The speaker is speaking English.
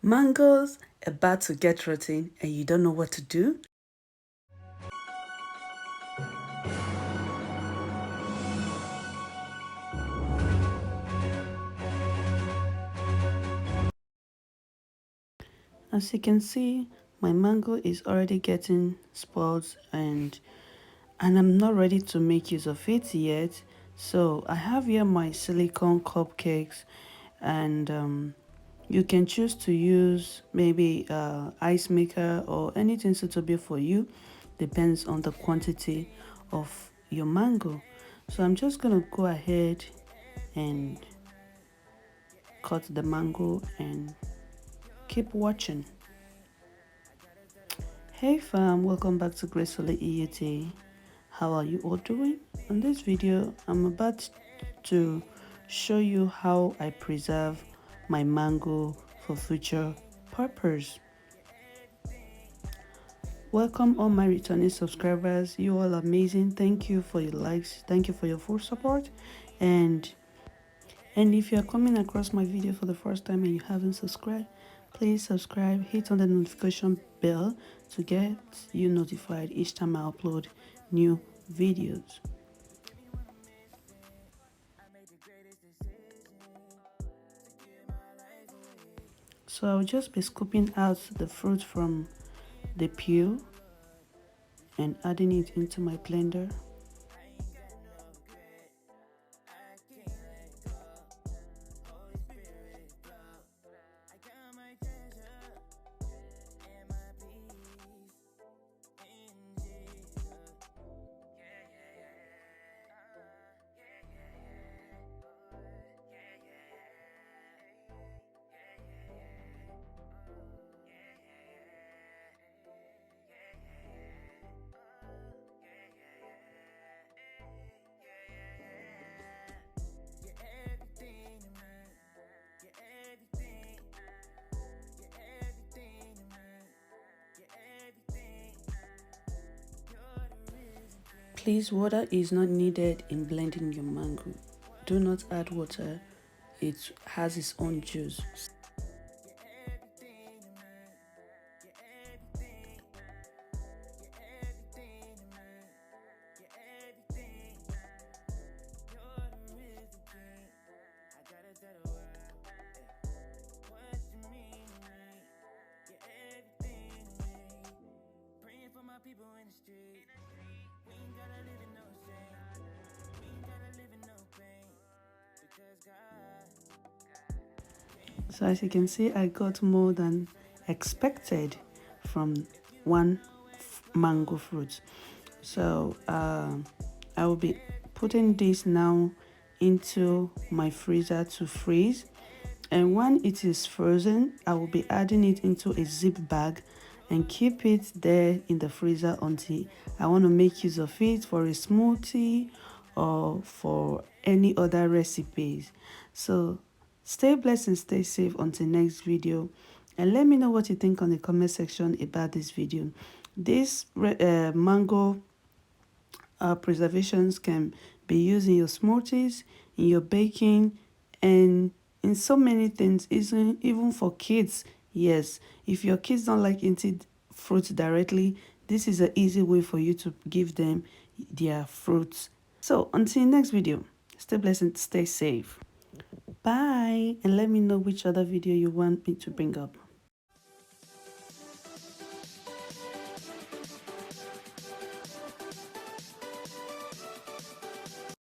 Mangoes about to get rotten and you don't know what to do? As you can see, my mango is already getting spoiled and I'm not ready to make use of it yet. So I have here my silicone cupcakes, and you can choose to use maybe ice maker or anything suitable for you. Depends on the quantity of your mango. So I'm just gonna go ahead and cut the mango and keep watching. Hey fam, welcome back to Gracefully eut. How are you all doing? In this video, I'm about to show you how I preserve my mango for future purpose. Welcome all my returning subscribers. You all amazing. Thank you for your likes. Thank you for your full support. And if you're coming across my video for the first time and you haven't subscribed, please subscribe, hit on the notification bell to get you notified each time I upload new videos. So I'll just be scooping out the fruit from the peel and adding it into my blender. Please, water is not needed in blending your mango. Do not add water, it has its own juice. So as you can see, I got more than expected from one mango fruit. So I will be putting this now into my freezer to freeze, and when it is frozen, I will be adding it into a zip bag and keep it there in the freezer until I want to make use of it for a smoothie or for any other recipes. So stay blessed and stay safe until next video, and let me know what you think on the comment section about this video. This mango preservations can be used in your smoothies, in your baking, and in so many things, even for kids. Yes, if your kids don't like eating fruits directly, this is an easy way for you to give them their fruits. So until next video, stay blessed and stay safe. Bye, and let me know which other video you want me to bring up.